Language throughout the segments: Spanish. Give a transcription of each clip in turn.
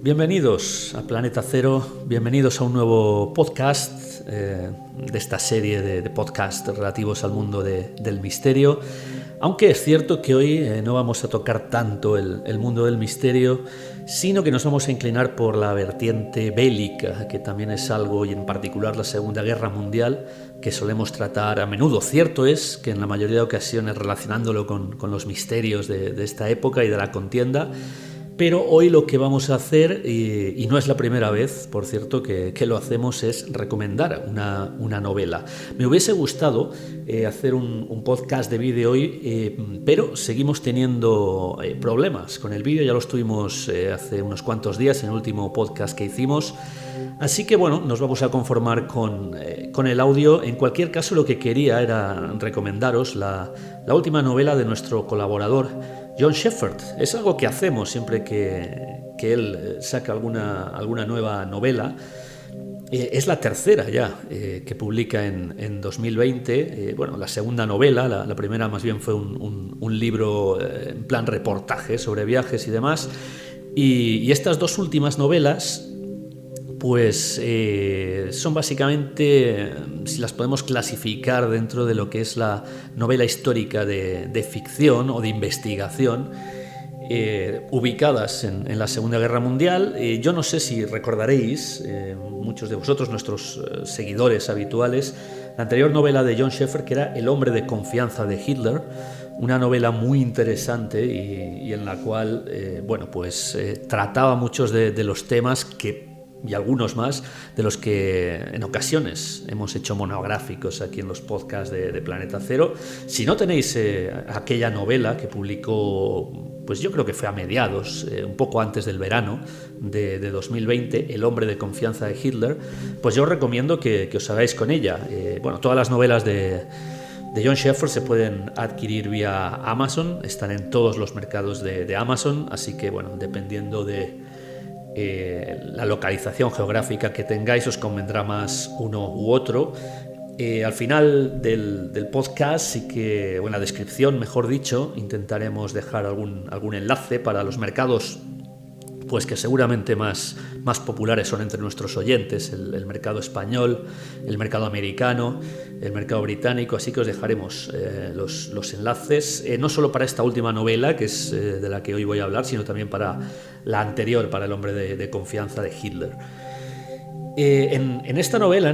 Bienvenidos a Planeta Cero, bienvenidos a un nuevo podcast de esta serie de podcasts relativos al mundo del misterio. Aunque es cierto que hoy no vamos a tocar tanto el mundo del misterio, sino que nos vamos a inclinar por la vertiente bélica, que también es algo, y en particular la Segunda Guerra Mundial, que solemos tratar a menudo. Cierto es que en la mayoría de ocasiones relacionándolo con los misterios de esta época y de la contienda. Pero hoy lo que vamos a hacer, y no es la primera vez, por cierto, que lo hacemos, es recomendar una novela. Me hubiese gustado hacer un podcast de vídeo hoy, pero seguimos teniendo problemas con el vídeo. Ya los tuvimos hace unos cuantos días en el último podcast que hicimos. Así que bueno, nos vamos a conformar con el audio. En cualquier caso, lo que quería era recomendaros la última novela de nuestro colaborador, John Shepherd. Es algo que hacemos siempre que él saca alguna nueva novela. Es la tercera ya que publica en 2020. Bueno, la segunda novela, la primera más bien fue un libro en plan reportaje sobre viajes y demás. Y estas dos últimas novelas pues son básicamente, si las podemos clasificar dentro de lo que es la novela histórica de ficción o de investigación, ubicadas en la Segunda Guerra Mundial. Yo no sé si recordaréis, muchos de vosotros, nuestros seguidores habituales, la anterior novela de John Shepherd, que era El hombre de confianza de Hitler, una novela muy interesante y en la cual trataba muchos de los temas y algunos más de los que en ocasiones hemos hecho monográficos aquí en los podcasts de Planeta Cero. Si no tenéis aquella novela que publicó, pues yo creo que fue a mediados, un poco antes del verano de 2020, El hombre de confianza de Hitler, pues yo os recomiendo que os hagáis con ella. Todas las novelas de John Shepherd se pueden adquirir vía Amazon, están en todos los mercados de Amazon, así que bueno, dependiendo de la localización geográfica que tengáis, os convendrá más uno u otro. Al final del podcast, sí que, o en la descripción, mejor dicho, intentaremos dejar algún enlace para los mercados pues que seguramente más populares son entre nuestros oyentes, el mercado español, el mercado americano, el mercado británico, así que os dejaremos los enlaces, no solo para esta última novela, que es de la que hoy voy a hablar, sino también para la anterior, para El hombre de confianza de Hitler. En esta novela,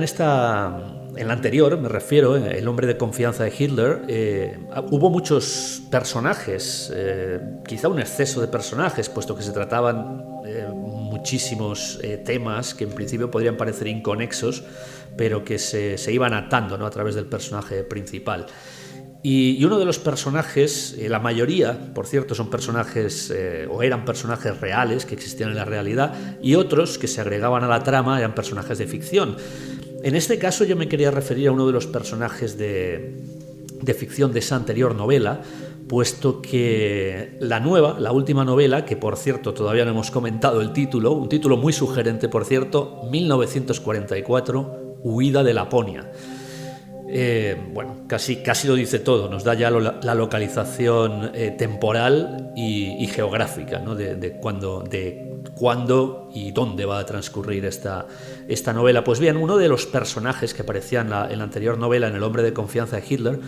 en la anterior, me refiero, El hombre de confianza de Hitler, hubo muchos personajes, quizá un exceso de personajes, puesto que se trataban muchísimos temas que en principio podrían parecer inconexos, pero que se iban atando, ¿no?, a través del personaje principal. Y uno de los personajes, la mayoría, por cierto, son personajes o eran personajes reales que existían en la realidad, y otros que se agregaban a la trama eran personajes de ficción. En este caso yo me quería referir a uno de los personajes de ficción de esa anterior novela, puesto que la última novela, que por cierto todavía no hemos comentado el título, un título muy sugerente por cierto, 1944, Huida de Laponia. Casi lo dice todo, nos da ya la localización temporal y geográfica, ¿no?, de cuándo y dónde va a transcurrir esta novela. Pues bien, uno de los personajes que aparecía en la anterior novela, en El hombre de confianza de Hitler,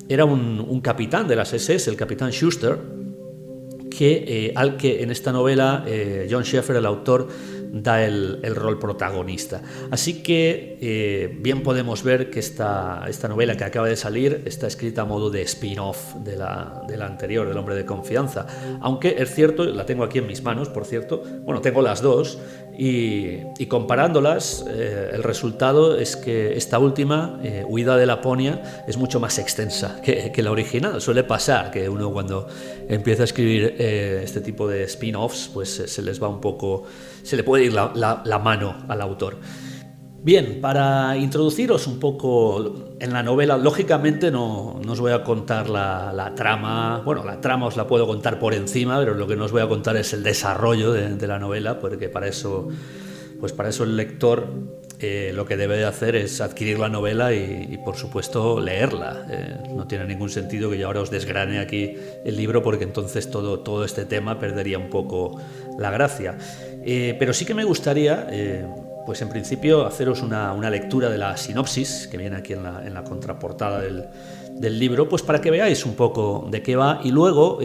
era un capitán de las SS, el capitán Schuster, al que en esta novela John Sheffer, el autor, da el rol protagonista. Así que bien podemos ver que esta novela que acaba de salir está escrita a modo de spin-off de la anterior, del Hombre de Confianza. Aunque es cierto, la tengo aquí en mis manos, por cierto, bueno, tengo las dos, y comparándolas, el resultado es que esta última, Huida de Laponia, es mucho más extensa que la original. Suele pasar que uno, cuando empieza a escribir este tipo de spin-offs, pues se les va un poco, se le puede ir la mano al autor. Bien, para introduciros un poco en la novela, lógicamente no os voy a contar la trama. Bueno, la trama os la puedo contar por encima, pero lo que no os voy a contar es el desarrollo de la novela, porque para eso el lector lo que debe de hacer es adquirir la novela y por supuesto leerla. No tiene ningún sentido que yo ahora os desgrane aquí el libro, porque entonces todo este tema perdería un poco la gracia. Pero sí que me gustaría, pues en principio, haceros una lectura de la sinopsis que viene aquí en la contraportada del libro, pues para que veáis un poco de qué va, y luego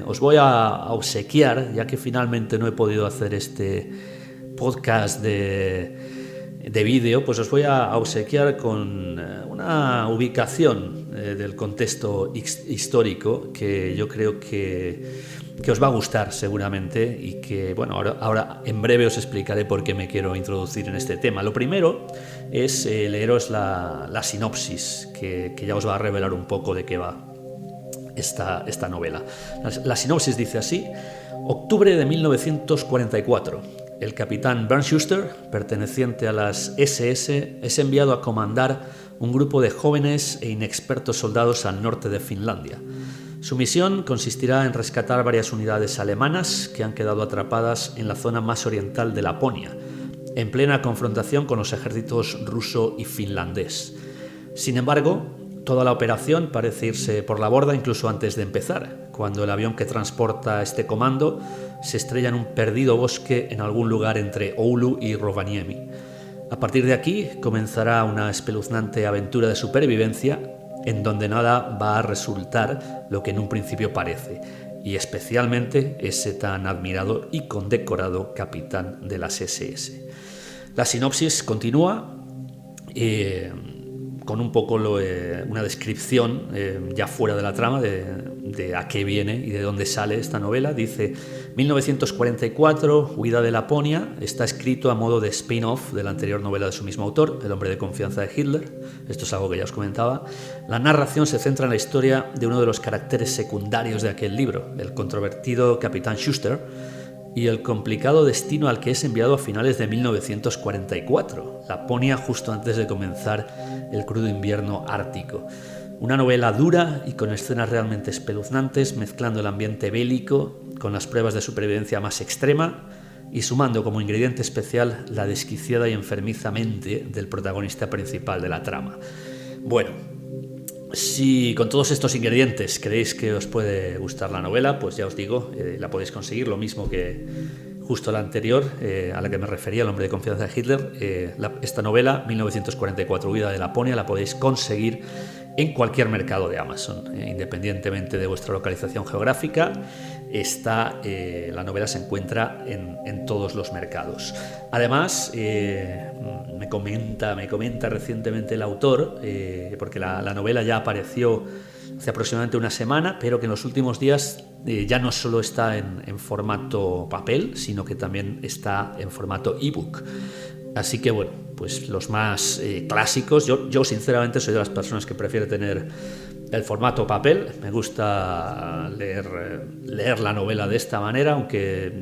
os voy a obsequiar, ya que finalmente no he podido hacer este podcast de vídeo, pues os voy a obsequiar con una ubicación del contexto histórico que yo creo que os va a gustar seguramente, y que, bueno, ahora en breve os explicaré por qué me quiero introducir en este tema. Lo primero es leeros la sinopsis, que ya os va a revelar un poco de qué va esta novela. La sinopsis dice así: octubre de 1944. El capitán Bernd Schuster, perteneciente a las SS, es enviado a comandar un grupo de jóvenes e inexpertos soldados al norte de Finlandia. Su misión consistirá en rescatar varias unidades alemanas que han quedado atrapadas en la zona más oriental de Laponia, en plena confrontación con los ejércitos ruso y finlandés. Sin embargo, toda la operación parece irse por la borda incluso antes de empezar, cuando el avión que transporta este comando se estrella en un perdido bosque en algún lugar entre Oulu y Rovaniemi. A partir de aquí comenzará una espeluznante aventura de supervivencia, en donde nada va a resultar lo que en un principio parece, y especialmente ese tan admirado y condecorado capitán de las SS. La sinopsis continúa con un poco una descripción ya fuera de la trama de a qué viene y de dónde sale esta novela. Dice: 1944, Huida de Laponia, está escrito a modo de spin-off de la anterior novela de su mismo autor, El Hombre de Confianza de Hitler. Esto es algo que ya os comentaba. La narración se centra en la historia de uno de los caracteres secundarios de aquel libro, el controvertido capitán Schuster, y el complicado destino al que es enviado a finales de 1944, Laponia, justo antes de comenzar el crudo invierno ártico. Una novela dura y con escenas realmente espeluznantes, mezclando el ambiente bélico con las pruebas de supervivencia más extrema y sumando como ingrediente especial la desquiciada y enfermiza mente del protagonista principal de la trama. Bueno, si con todos estos ingredientes creéis que os puede gustar la novela, pues ya os digo, la podéis conseguir, lo mismo que justo la anterior, a la que me refería, El Hombre de Confianza de Hitler. Esta novela, 1944, Huida de Laponia, la podéis conseguir en cualquier mercado de Amazon, independientemente de vuestra localización geográfica. La novela se encuentra en todos los mercados. Además, me comenta recientemente el autor, porque la novela ya apareció hace aproximadamente una semana, pero que en los últimos días ya no solo está en formato papel, sino que también está en formato ebook. Así que bueno, pues los más clásicos, yo sinceramente soy de las personas que prefiere tener el formato papel. Me gusta leer la novela de esta manera, aunque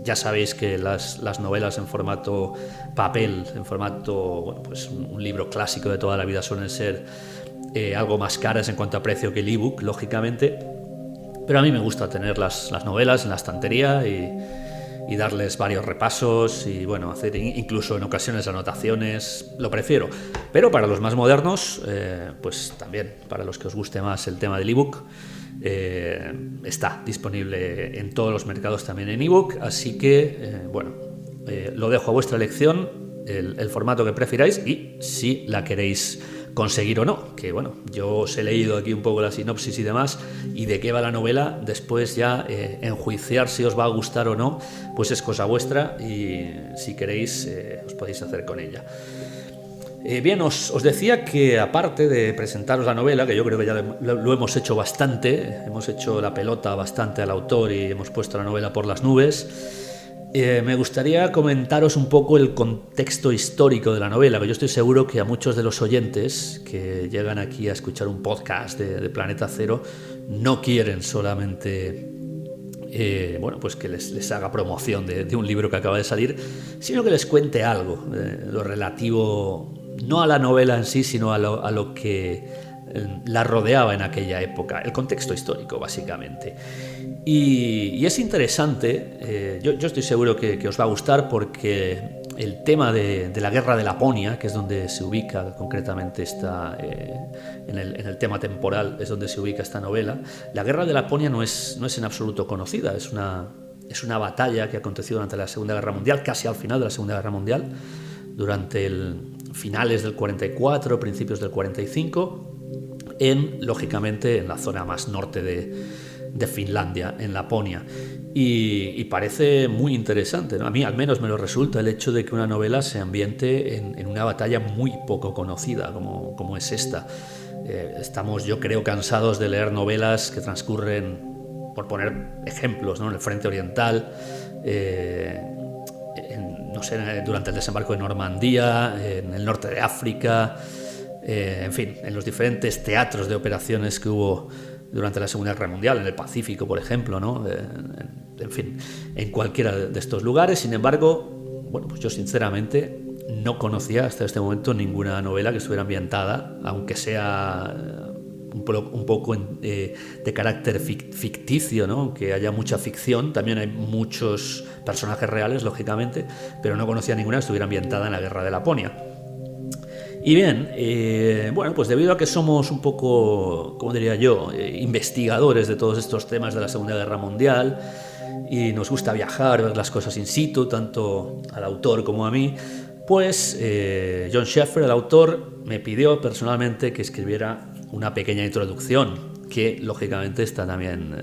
ya sabéis que las novelas en formato papel, en formato, bueno, pues un libro clásico de toda la vida, suelen ser algo más caras en cuanto a precio que el ebook, lógicamente. Pero a mí me gusta tener las novelas en la estantería y darles varios repasos y, bueno, hacer incluso en ocasiones anotaciones. Lo prefiero. Pero para los más modernos, pues también, para los que os guste más el tema del ebook, está disponible en todos los mercados también en ebook. Así que, lo dejo a vuestra elección, el formato que prefiráis, y si la queréis conseguir o no, que bueno, yo os he leído aquí un poco la sinopsis y demás, y de qué va la novela. Después ya enjuiciar si os va a gustar o no, pues es cosa vuestra, y si queréis os podéis hacer con ella. Bien, os decía que aparte de presentaros la novela, que yo creo que ya lo hemos hecho bastante, hemos hecho la pelota bastante al autor y hemos puesto la novela por las nubes, me gustaría comentaros un poco el contexto histórico de la novela, que yo estoy seguro que a muchos de los oyentes que llegan aquí a escuchar un podcast de Planeta Cero no quieren solamente pues que les haga promoción de un libro que acaba de salir, sino que les cuente algo, lo relativo no a la novela en sí, sino a lo que la rodeaba en aquella época, el contexto histórico, básicamente. Y es interesante, yo estoy seguro que os va a gustar, porque el tema de la guerra de Laponia, que es donde se ubica concretamente en el tema temporal, es donde se ubica esta novela. La guerra de Laponia no es en absoluto conocida, es una batalla que aconteció durante la Segunda Guerra Mundial, casi al final de la Segunda Guerra Mundial, durante finales del 44, principios del 45, lógicamente en la zona más norte de Finlandia, en Laponia. Y parece muy interesante, ¿no? A mí al menos me lo resulta el hecho de que una novela se ambiente en una batalla muy poco conocida como es esta. Estamos, yo creo, cansados de leer novelas que transcurren, por poner ejemplos, ¿no?, en el frente oriental, no sé, durante el desembarco de Normandía, en el norte de África, en fin, en los diferentes teatros de operaciones que hubo durante la Segunda Guerra Mundial, en el Pacífico, por ejemplo, ¿no? En fin, en cualquiera de estos lugares. Sin embargo, bueno, pues yo sinceramente no conocía hasta este momento ninguna novela que estuviera ambientada, aunque sea un poco de carácter ficticio, ¿no? Aunque haya mucha ficción, también hay muchos personajes reales, lógicamente, pero no conocía ninguna que estuviera ambientada en la Guerra de Laponia. Y bien, bueno, pues debido a que somos un poco, como diría yo, investigadores de todos estos temas de la Segunda Guerra Mundial, y nos gusta viajar, ver las cosas in situ, tanto al autor como a mí, pues John Sheffer, el autor, me pidió personalmente que escribiera una pequeña introducción, que lógicamente está también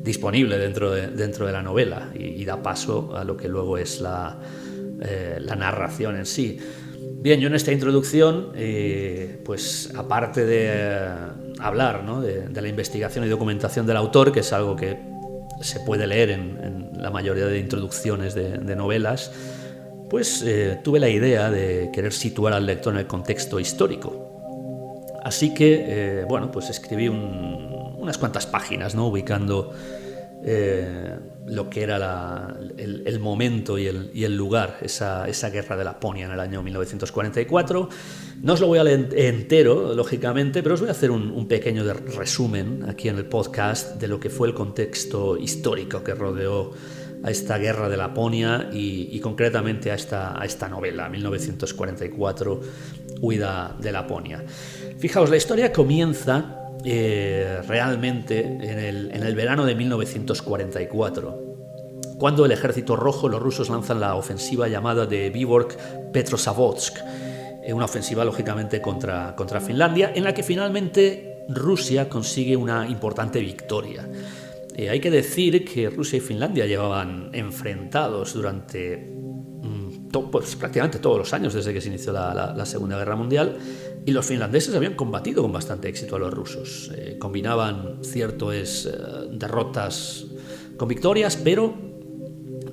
disponible dentro de la novela, y da paso a lo que luego es la narración en sí. Bien, yo en esta introducción, pues aparte de hablar, ¿no?, de la investigación y documentación del autor, que es algo que se puede leer en la mayoría de introducciones de novelas, pues tuve la idea de querer situar al lector en el contexto histórico. Así que, bueno, pues escribí unas cuantas páginas, ¿no?, ubicando lo que era el momento y el lugar, esa guerra de Laponia en el año 1944. No os lo voy a leer entero, lógicamente, pero os voy a hacer un pequeño resumen aquí en el podcast de lo que fue el contexto histórico que rodeó a esta guerra de Laponia y concretamente a esta novela, 1944, Huida de Laponia. Fijaos, la historia comienza realmente en el verano de 1944, cuando el Ejército Rojo, los rusos, lanzan la ofensiva llamada de Vyborg-Petrozavodsk, una ofensiva lógicamente contra Finlandia, en la que finalmente Rusia consigue una importante victoria. Hay que decir que Rusia y Finlandia llevaban enfrentados durante pues prácticamente todos los años desde que se inició la Segunda Guerra Mundial, y los finlandeses habían combatido con bastante éxito a los rusos. Combinaban ciertas derrotas con victorias, pero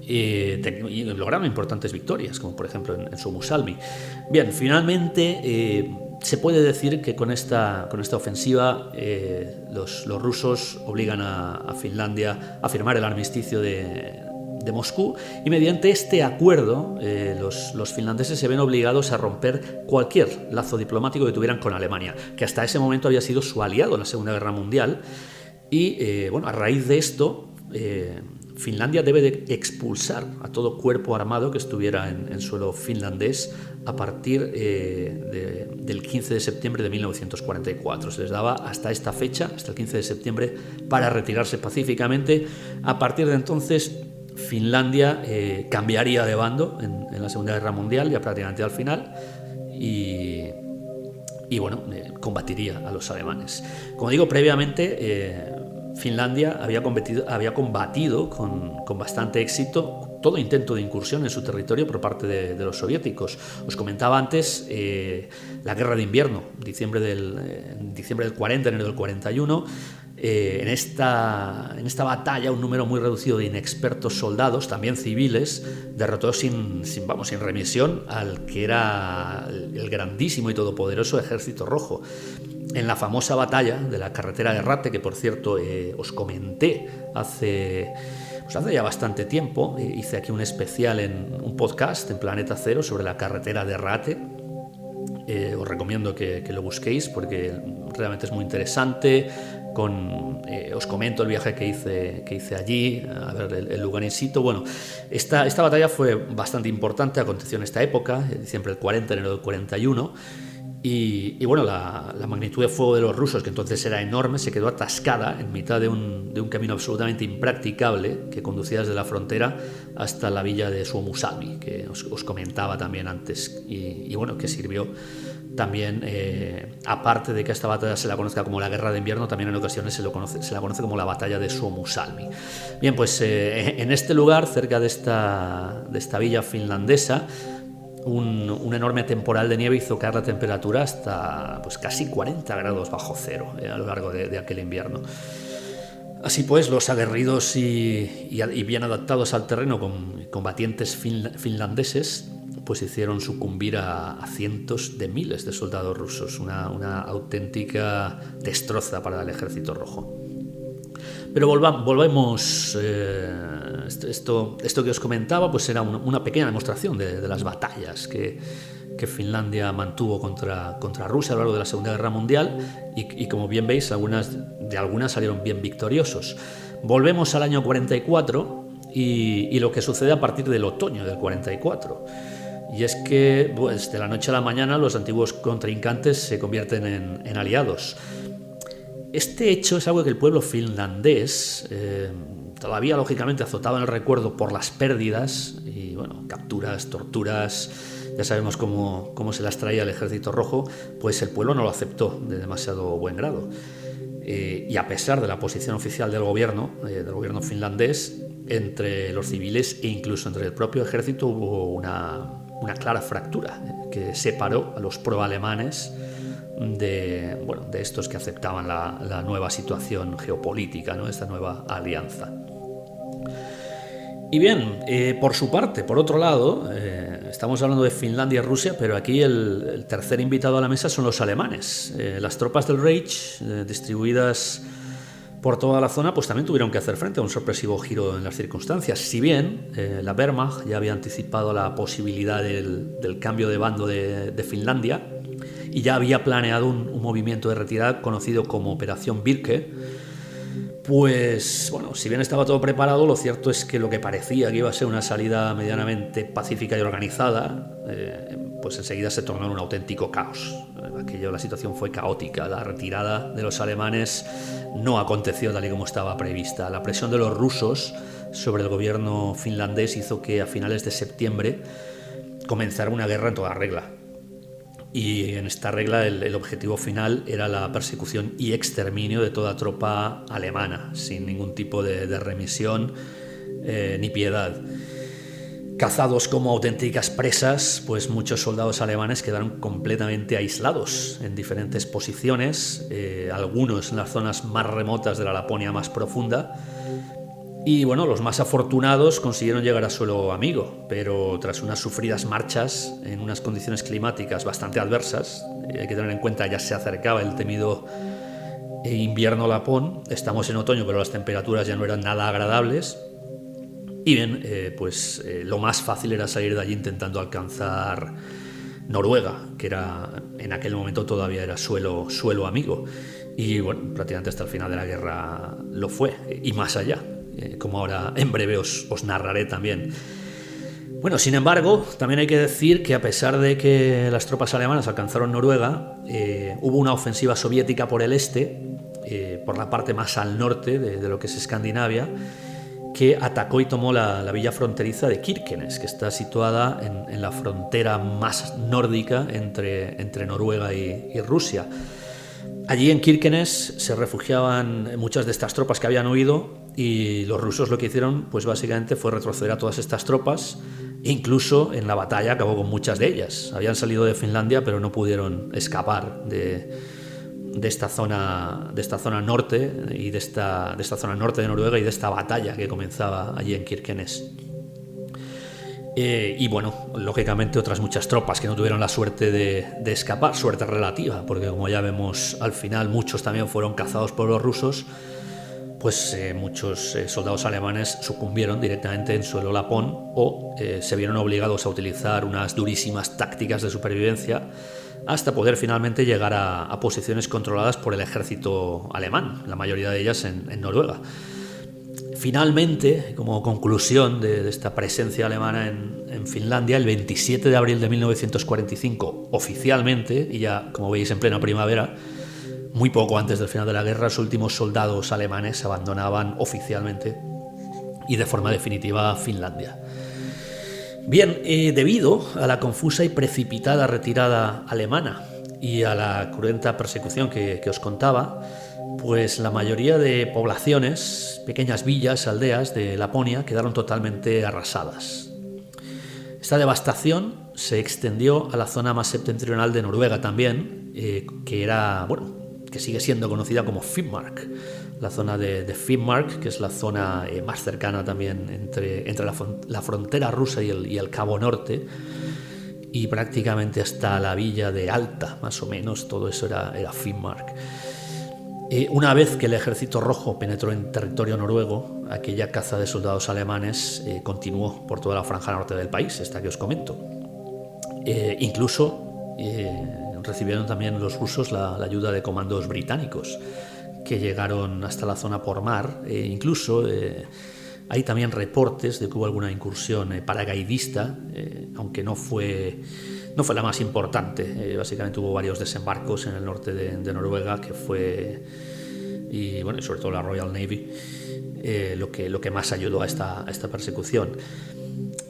y lograron importantes victorias, como por ejemplo en Suomussalmi. Bien, finalmente se puede decir que con esta ofensiva los rusos obligan a Finlandia a firmar el armisticio de Moscú, y mediante este acuerdo los finlandeses se ven obligados a romper cualquier lazo diplomático que tuvieran con Alemania, que hasta ese momento había sido su aliado en la Segunda Guerra Mundial. Y bueno, a raíz de esto, Finlandia debe de expulsar a todo cuerpo armado que estuviera en suelo finlandés a partir del 15 de septiembre de 1944. Se les daba hasta esta fecha, hasta el 15 de septiembre, para retirarse pacíficamente. A partir de entonces, Finlandia cambiaría de bando en la Segunda Guerra Mundial, ya prácticamente al final, y y bueno, combatiría a los alemanes. Como digo, previamente Finlandia había combatido con bastante éxito todo intento de incursión en su territorio por parte de los soviéticos. Os comentaba antes la guerra de invierno, diciembre del 40, enero del 41. En esta batalla un número muy reducido de inexpertos soldados, también civiles, derrotó sin remisión al que era el grandísimo y todopoderoso Ejército Rojo. En la famosa batalla de la carretera de Rate, que por cierto os comenté hace ya bastante tiempo, hice aquí un especial en un podcast en Planeta Cero sobre la carretera de Rate. Os recomiendo que lo busquéis porque realmente es muy interesante. Os comento el viaje que hice allí, a ver el lugar in situ. Bueno, esta batalla fue bastante importante, aconteció en esta época, diciembre del 40, enero del 41. Y bueno, la magnitud de fuego de los rusos, que entonces era enorme, se quedó atascada en mitad de un camino absolutamente impracticable que conducía desde la frontera hasta la villa de Suomussalmi, que os comentaba también antes, y bueno, que sirvió también, aparte de que a esta batalla se la conozca como la Guerra de Invierno, también en ocasiones se la conoce como la batalla de Suomussalmi. Bien, pues en este lugar, cerca de esta villa finlandesa, un enorme temporal de nieve hizo caer la temperatura hasta casi 40 grados bajo cero a lo largo de aquel invierno. Así pues, los aguerridos y bien adaptados al terreno combatientes finlandeses pues hicieron sucumbir a cientos de miles de soldados rusos, una auténtica destroza para el Ejército Rojo. Pero volvemos. Esto que os comentaba pues era una pequeña demostración de las batallas que Finlandia mantuvo contra Rusia a lo largo de la Segunda Guerra Mundial y como bien veis, algunas salieron bien victoriosos. Volvemos al año 44 y lo que sucede a partir del otoño del 44. Y es que pues, de la noche a la mañana los antiguos contrincantes se convierten en aliados. Este hecho es algo que el pueblo finlandés, todavía lógicamente azotado en el recuerdo por las pérdidas y bueno, capturas, torturas, ya sabemos cómo se las traía el Ejército Rojo, pues el pueblo no lo aceptó de demasiado buen grado. Y a pesar de la posición oficial del gobierno finlandés, entre los civiles e incluso entre el propio ejército hubo una clara fractura que separó a los pro-alemanes de estos que aceptaban la nueva situación geopolítica, ¿no? Esta nueva alianza. Y bien, por su parte, por otro lado, estamos hablando de Finlandia y Rusia, pero aquí el tercer invitado a la mesa son los alemanes. Las tropas del Reich, distribuidas por toda la zona, pues también tuvieron que hacer frente a un sorpresivo giro en las circunstancias. Si bien la Wehrmacht ya había anticipado la posibilidad del cambio de bando de Finlandia y ya había planeado un movimiento de retirada conocido como Operación Birke, pues bueno, si bien estaba todo preparado, lo cierto es que lo que parecía que iba a ser una salida medianamente pacífica y organizada, pues enseguida se tornó en un auténtico caos. La situación fue caótica, la retirada de los alemanes no aconteció tal y como estaba prevista. La presión de los rusos sobre el gobierno finlandés hizo que a finales de septiembre comenzara una guerra en toda regla. Y en esta regla el objetivo final era la persecución y exterminio de toda tropa alemana, sin ningún tipo de remisión ni piedad. Cazados como auténticas presas, pues muchos soldados alemanes quedaron completamente aislados en diferentes posiciones, algunos en las zonas más remotas de la Laponia más profunda. Y bueno, los más afortunados consiguieron llegar a suelo amigo, pero tras unas sufridas marchas en unas condiciones climáticas bastante adversas, hay que tener en cuenta ya se acercaba el temido invierno lapón, estamos en otoño pero las temperaturas ya no eran nada agradables, y bien, lo más fácil era salir de allí intentando alcanzar Noruega, que en aquel momento todavía era suelo amigo, y bueno, prácticamente hasta el final de la guerra lo fue, y más allá. Como ahora en breve os narraré también. Bueno, sin embargo, también hay que decir que a pesar de que las tropas alemanas alcanzaron Noruega, hubo una ofensiva soviética por el este, por la parte más al norte de lo que es Escandinavia, que atacó y tomó la villa fronteriza de Kirkenes, que está situada en la frontera más nórdica entre Noruega y Rusia. Allí en Kirkenes se refugiaban muchas de estas tropas que habían huido, y los rusos lo que hicieron pues básicamente fue retroceder a todas estas tropas. Incluso en la batalla acabó con muchas de ellas. Habían salido de Finlandia, pero no pudieron escapar de esta zona norte y de esta zona norte de Noruega, y de esta batalla que comenzaba allí en Kirkenes. Y bueno, lógicamente otras muchas tropas que no tuvieron la suerte de escapar, suerte relativa, porque como ya vemos al final muchos también fueron cazados por los rusos. Pues muchos soldados alemanes sucumbieron directamente en suelo lapón, o se vieron obligados a utilizar unas durísimas tácticas de supervivencia hasta poder finalmente llegar a posiciones controladas por el ejército alemán, la mayoría de ellas en Noruega. Finalmente, como conclusión de esta presencia alemana en Finlandia, el 27 de abril de 1945, oficialmente, y ya como veis en plena primavera, muy poco antes del final de la guerra, los últimos soldados alemanes abandonaban oficialmente y de forma definitiva Finlandia. Bien, debido a la confusa y precipitada retirada alemana y a la cruenta persecución que os contaba, pues la mayoría de poblaciones, pequeñas villas, aldeas de Laponia quedaron totalmente arrasadas. Esta devastación se extendió a la zona más septentrional de Noruega también, que sigue siendo conocida como Finnmark. La zona de Finnmark, que es la zona más cercana también entre la frontera rusa y el Cabo Norte, y prácticamente hasta la villa de Alta, más o menos, todo eso era Finnmark. Una vez que el ejército rojo penetró en territorio noruego, aquella caza de soldados alemanes continuó por toda la franja norte del país, esta que os comento. Incluso recibieron también los rusos la ayuda de comandos británicos que llegaron hasta la zona por mar. Incluso hay también reportes de que hubo alguna incursión paracaidista, aunque no fue la más importante. Básicamente hubo varios desembarcos en el norte de Noruega, que fue, y bueno, sobre todo la Royal Navy, lo que más ayudó a esta persecución.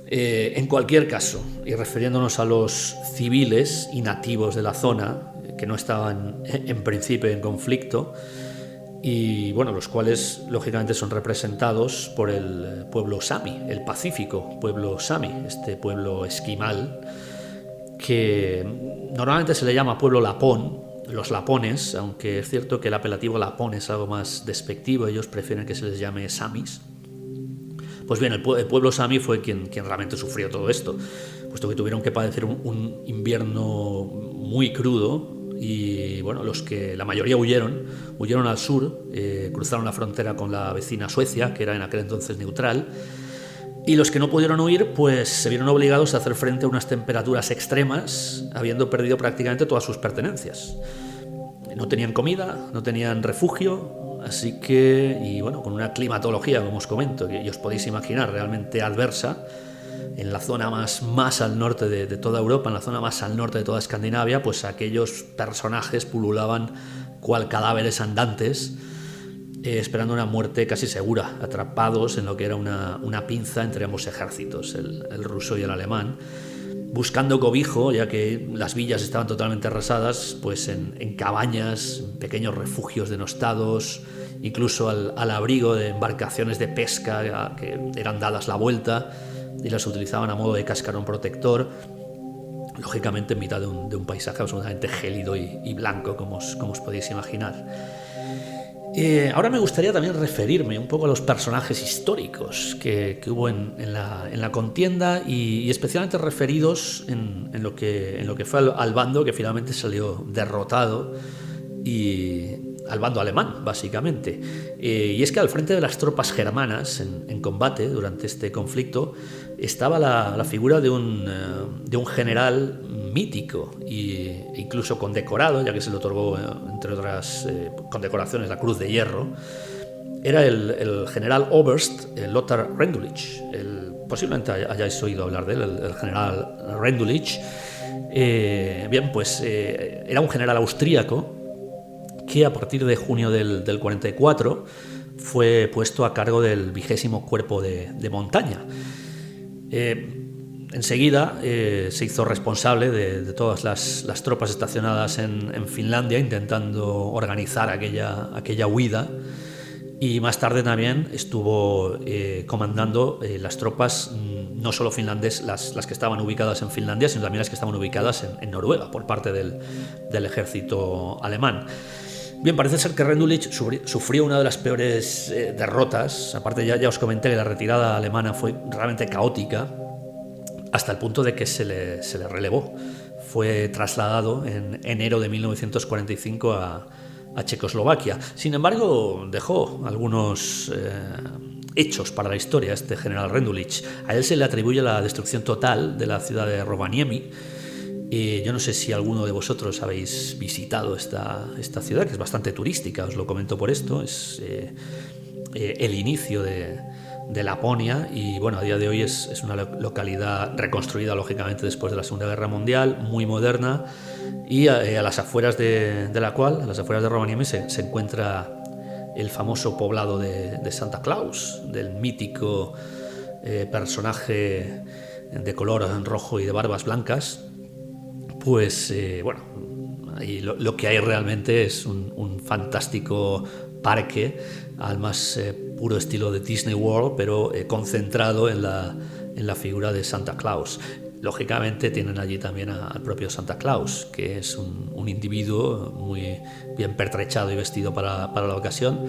En cualquier caso, y refiriéndonos a los civiles y nativos de la zona, que no estaban en principio en conflicto, y bueno, los cuales lógicamente son representados por el pueblo Sami, el pacífico pueblo Sami, este pueblo esquimal, que normalmente se le llama pueblo lapón, los lapones, aunque es cierto que el apelativo lapón es algo más despectivo, ellos prefieren que se les llame samis. Pues bien, el pueblo sami fue quien realmente sufrió todo esto, puesto que tuvieron que padecer un invierno muy crudo. Y bueno, la mayoría huyeron al sur, cruzaron la frontera con la vecina Suecia, que era en aquel entonces neutral, y los que no pudieron huir pues se vieron obligados a hacer frente a unas temperaturas extremas, habiendo perdido prácticamente todas sus pertenencias. No tenían comida, no tenían refugio, así que, y bueno, con una climatología, como os comento, que os podéis imaginar, realmente adversa, en la zona más al norte de toda Europa, en la zona más al norte de toda Escandinavia, pues aquellos personajes pululaban cual cadáveres andantes, esperando una muerte casi segura, atrapados en lo que era una pinza entre ambos ejércitos, el ruso y el alemán, buscando cobijo, ya que las villas estaban totalmente arrasadas, pues en cabañas, en pequeños refugios denostados, incluso al abrigo de embarcaciones de pesca que eran dadas la vuelta y las utilizaban a modo de cascarón protector, lógicamente en mitad de un paisaje absolutamente gélido y blanco, como os podéis imaginar. Ahora me gustaría también referirme un poco a los personajes históricos que hubo en la contienda, y especialmente referidos en lo que fue al bando que finalmente salió derrotado, y al bando alemán, básicamente. Y es que al frente de las tropas germanas en combate durante este conflicto estaba la figura de un general mítico e incluso condecorado, ya que se le otorgó, entre otras condecoraciones, la Cruz de Hierro. Era el general Oberst Lothar Rendulic. Posiblemente hayáis oído hablar de él, el general Rendulic. Bien, pues era un general austríaco que a partir de junio del 44 fue puesto a cargo del 20º Cuerpo de Montaña. Enseguida se hizo responsable de todas las tropas estacionadas en Finlandia, intentando organizar aquella huida, y más tarde también estuvo comandando las tropas, no solo finlandesas, las que estaban ubicadas en Finlandia, sino también las que estaban ubicadas en Noruega por parte del ejército alemán. Bien, parece ser que Rendulic sufrió una de las peores derrotas. Aparte, ya os comenté que la retirada alemana fue realmente caótica, hasta el punto de que se le relevó. Fue trasladado en enero de 1945 a Checoslovaquia. Sin embargo, dejó algunos hechos para la historia este general Rendulic. A él se le atribuye la destrucción total de la ciudad de Rovaniemi. Yo no sé si alguno de vosotros habéis visitado esta ciudad, que es bastante turística, os lo comento por esto. Es el inicio de Laponia, y bueno, a día de hoy es una localidad reconstruida lógicamente después de la Segunda Guerra Mundial, muy moderna, y a las afueras de Rovaniemi se encuentra el famoso poblado de Santa Claus, del mítico personaje de color rojo y de barbas blancas. Pues bueno, ahí lo que hay realmente es un fantástico parque al más puro estilo de Disney World, pero concentrado en la figura de Santa Claus. Lógicamente tienen allí también al propio Santa Claus, que es un individuo muy bien pertrechado y vestido para la ocasión,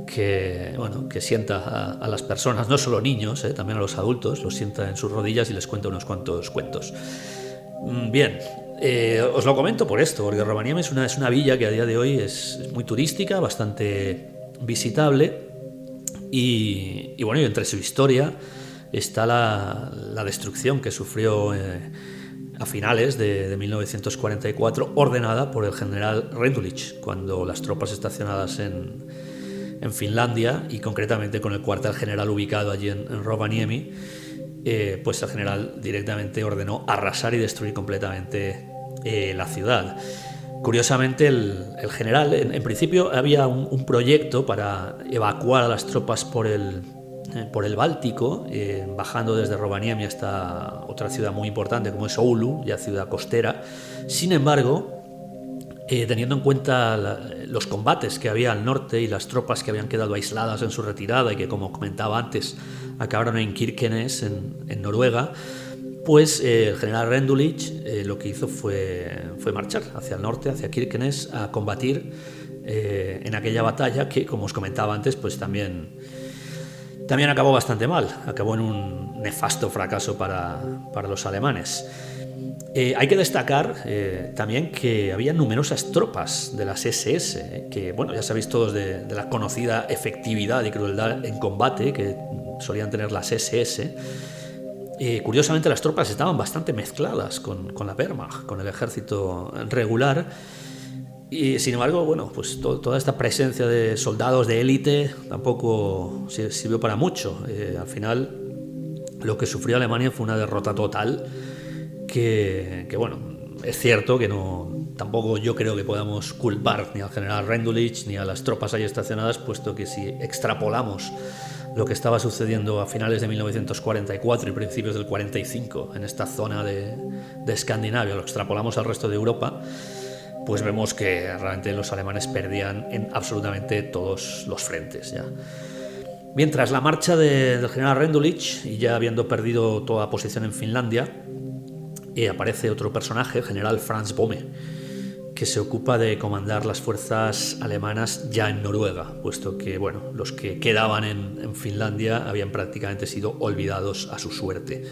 que sienta a las personas, no solo niños, también a los adultos, los sienta en sus rodillas y les cuenta unos cuantos cuentos. Bien, os lo comento por esto, porque Rovaniemi es una villa que a día de hoy es muy turística, bastante visitable, y bueno, y entre su historia está la destrucción que sufrió a finales de 1944, ordenada por el general Rendulic, cuando las tropas estacionadas en Finlandia, y concretamente con el cuartel general ubicado allí en Rovaniemi, pues el general directamente ordenó arrasar y destruir completamente la ciudad. Curiosamente, el general, en principio había un proyecto para evacuar a las tropas por el Báltico, bajando desde Rovaniemi hasta otra ciudad muy importante como es Oulu, ya ciudad costera. Sin embargo, teniendo en cuenta los combates que había al norte y las tropas que habían quedado aisladas en su retirada y que, como comentaba antes, acabaron en Kirkenes, en Noruega, pues el general Rendulic lo que hizo fue marchar hacia el norte, hacia Kirkenes, a combatir en aquella batalla que, como os comentaba antes, pues también acabó bastante mal. Acabó en un nefasto fracaso para los alemanes. Hay que destacar también que había numerosas tropas de las SS, que, bueno, ya sabéis todos de la conocida efectividad y crueldad en combate que solían tener las SS. Curiosamente, las tropas estaban bastante mezcladas con la Wehrmacht, con el ejército regular, y sin embargo, bueno, pues toda esta presencia de soldados de élite tampoco sirvió para mucho. Al final, lo que sufrió Alemania fue una derrota total, que bueno, es cierto que tampoco yo creo que podamos culpar ni al general Rendulic ni a las tropas ahí estacionadas, puesto que si extrapolamos lo que estaba sucediendo a finales de 1944 y principios del 45 en esta zona de Escandinavia, lo extrapolamos al resto de Europa, pues vemos que realmente los alemanes perdían en absolutamente todos los frentes ya. Mientras la marcha del general Rendulic, y ya habiendo perdido toda posición en Finlandia, aparece otro personaje, el general Franz Böhme, que se ocupa de comandar las fuerzas alemanas ya en Noruega, puesto que, bueno, los que quedaban en Finlandia habían prácticamente sido olvidados a su suerte.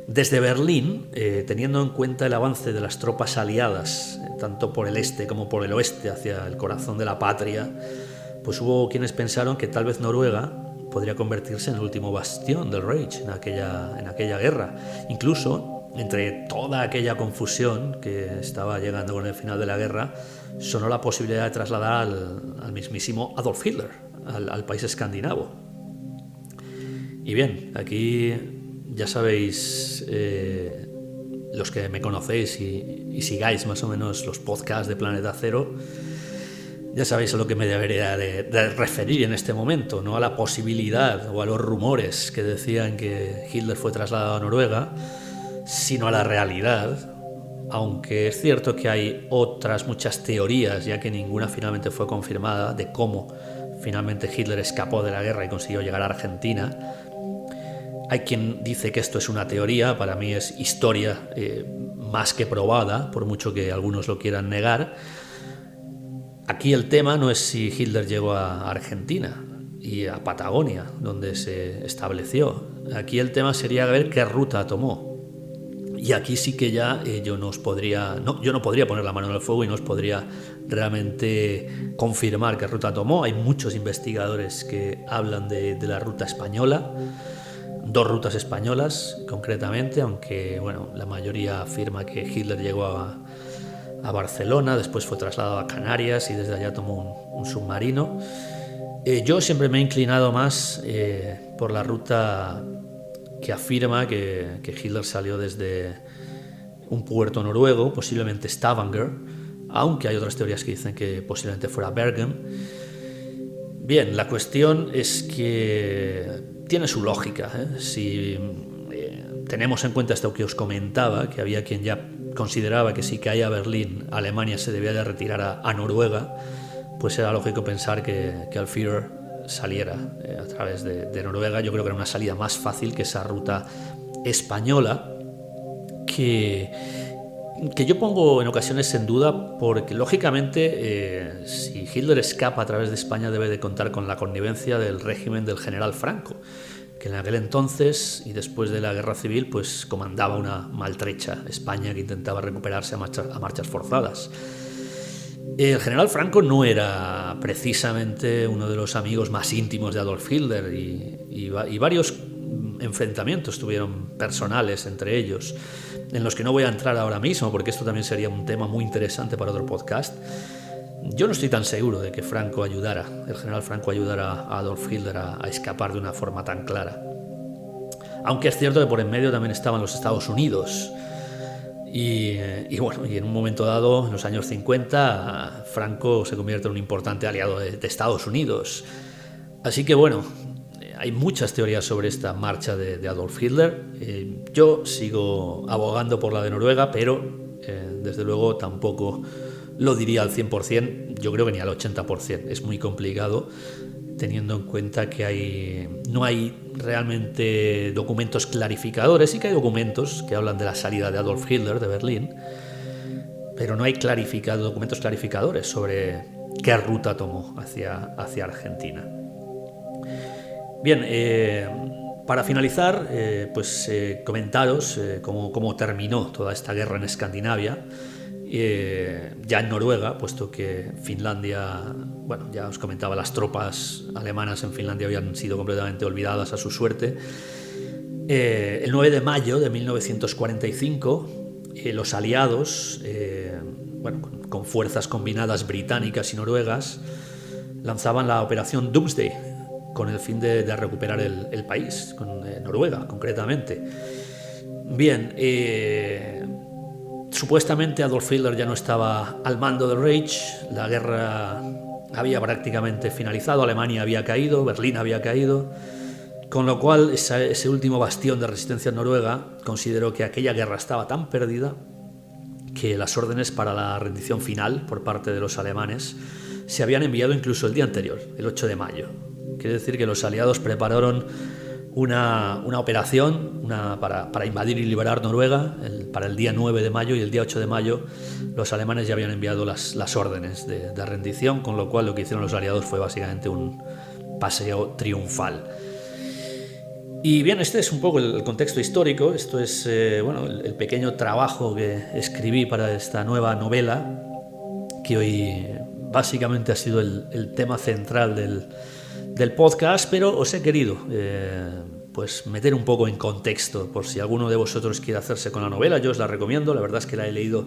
Desde Berlín, teniendo en cuenta el avance de las tropas aliadas, tanto por el este como por el oeste, hacia el corazón de la patria, pues hubo quienes pensaron que tal vez Noruega podría convertirse en el último bastión del Reich en aquella guerra. Incluso, entre toda aquella confusión que estaba llegando con el final de la guerra, sonó la posibilidad de trasladar al mismísimo Adolf Hitler al país escandinavo. Y bien, aquí ya sabéis, los que me conocéis y sigáis más o menos los podcasts de Planeta Cero, Ya sabéis a lo que me debería de referir en este momento, no a la posibilidad o a los rumores que decían que Hitler fue trasladado a Noruega, sino a la realidad. Aunque es cierto que hay otras muchas teorías, ya que ninguna finalmente fue confirmada, de cómo finalmente Hitler escapó de la guerra y consiguió llegar a Argentina. Hay quien dice que esto es una teoría, para mí es historia más que probada, por mucho que algunos lo quieran negar. Aquí el tema no es si Hitler llegó a Argentina y a Patagonia, donde se estableció. Aquí el tema sería ver qué ruta tomó. Y aquí sí que ya yo no podría poner la mano en el fuego y no os podría realmente confirmar qué ruta tomó. Hay muchos investigadores que hablan de la ruta española, 2 rutas españolas concretamente, aunque bueno, la mayoría afirma que Hitler llegó a Barcelona, después fue trasladado a Canarias y desde allá tomó un submarino. Yo siempre me he inclinado más por la ruta que afirma que Hitler salió desde un puerto noruego, posiblemente Stavanger, aunque hay otras teorías que dicen que posiblemente fuera Bergen. Bien, la cuestión es que tiene su lógica, ¿eh? Si tenemos en cuenta esto que os comentaba, que había quien ya consideraba que si caía Berlín, Alemania se debía de retirar a Noruega, pues era lógico pensar que el Führer saliera a través de Noruega. Yo creo que era una salida más fácil que esa ruta española que yo pongo en ocasiones en duda, porque lógicamente si Hitler escapa a través de España debe de contar con la connivencia del régimen del general Franco, que en aquel entonces y después de la guerra civil pues comandaba una maltrecha España que intentaba recuperarse a marchas forzadas. El general Franco no era precisamente uno de los amigos más íntimos de Adolf Hitler y varios enfrentamientos tuvieron personales entre ellos, en los que no voy a entrar ahora mismo porque esto también sería un tema muy interesante para otro podcast. Yo no estoy tan seguro de que el general Franco ayudara a Adolf Hitler a escapar de una forma tan clara. Aunque es cierto que por en medio también estaban los Estados Unidos. Y en un momento dado, en los años 50, Franco se convierte en un importante aliado de Estados Unidos. Así que bueno, hay muchas teorías sobre esta marcha de Adolf Hitler. Yo sigo abogando por la de Noruega, pero desde luego tampoco lo diría al 100%, yo creo que ni al 80%. Es muy complicado, teniendo en cuenta que no hay realmente documentos clarificadores. Sí que hay documentos que hablan de la salida de Adolf Hitler de Berlín, pero no hay documentos clarificadores sobre qué ruta tomó hacia Argentina. Bien, para finalizar, comentaros cómo terminó toda esta guerra en Escandinavia, ya en Noruega, puesto que Finlandia, bueno, ya os comentaba, las tropas alemanas en Finlandia habían sido completamente olvidadas a su suerte. El 9 de mayo de 1945, los aliados, con fuerzas combinadas británicas y noruegas, lanzaban la operación Doomsday, con el fin de recuperar el país, con Noruega concretamente. Bien, supuestamente Adolf Hitler ya no estaba al mando del Reich, la guerra había prácticamente finalizado, Alemania había caído, Berlín había caído, con lo cual ese último bastión de resistencia en Noruega consideró que aquella guerra estaba tan perdida que las órdenes para la rendición final por parte de los alemanes se habían enviado incluso el día anterior, el 8 de mayo. Quiere decir que los aliados prepararon una operación para invadir y liberar Noruega para el día 9 de mayo, y el día 8 de mayo los alemanes ya habían enviado las órdenes de rendición, con lo cual lo que hicieron los aliados fue básicamente un paseo triunfal. Y bien, este es un poco el contexto histórico. Esto es el pequeño trabajo que escribí para esta nueva novela, que hoy básicamente ha sido el tema central del podcast, pero os he querido meter un poco en contexto por si alguno de vosotros quiere hacerse con la novela. Yo os la recomiendo, la verdad es que la he leído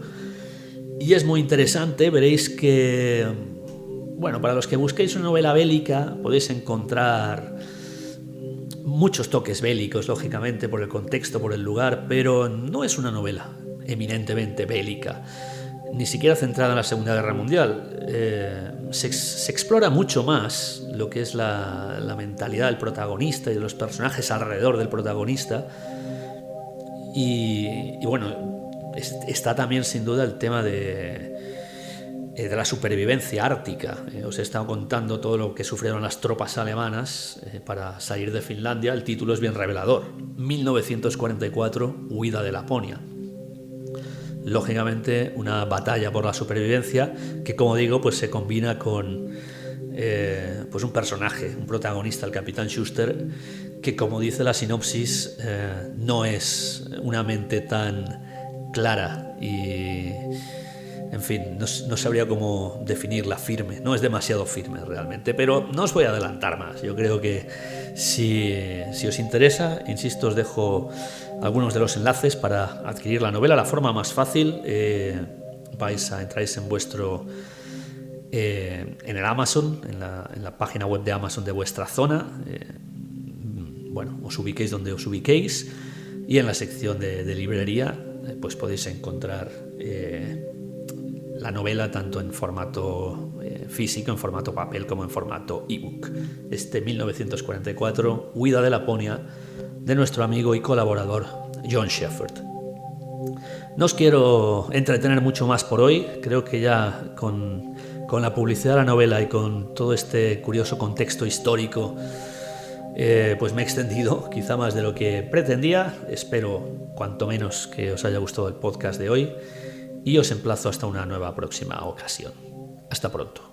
y es muy interesante. Veréis que, para los que busquéis una novela bélica podéis encontrar muchos toques bélicos, lógicamente, por el contexto, por el lugar, pero no es una novela eminentemente bélica. ni siquiera centrada en la Segunda Guerra Mundial. Se explora mucho más lo que es la mentalidad del protagonista y de los personajes alrededor del protagonista. Y bueno, está también sin duda el tema de la supervivencia ártica. Os he estado contando todo lo que sufrieron las tropas alemanas para salir de Finlandia. El título es bien revelador: 1944, huida de Laponia. Lógicamente, una batalla por la supervivencia que, como digo, pues se combina con pues un personaje, un protagonista, el capitán Schuster, que, como dice la sinopsis, no es una mente tan clara y, en fin, no sabría cómo definirla firme. No es demasiado firme realmente, pero no os voy a adelantar más. Yo creo que si os interesa, insisto, os dejo algunos de los enlaces para adquirir la novela. La forma más fácil, entráis en vuestro en el Amazon, en la página web de Amazon de vuestra zona. Bueno, os ubiquéis donde os ubiquéis, y en la sección de librería pues podéis encontrar la novela tanto en formato físico, en formato papel, como en formato ebook. 1944, huida de Laponia, de nuestro amigo y colaborador John Shepherd. No os quiero entretener mucho más por hoy. Creo que ya con la publicidad de la novela y con todo este curioso contexto histórico, pues me he extendido quizá más de lo que pretendía. Espero cuanto menos que os haya gustado el podcast de hoy, y os emplazo hasta una nueva próxima ocasión. Hasta pronto.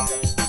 Bye.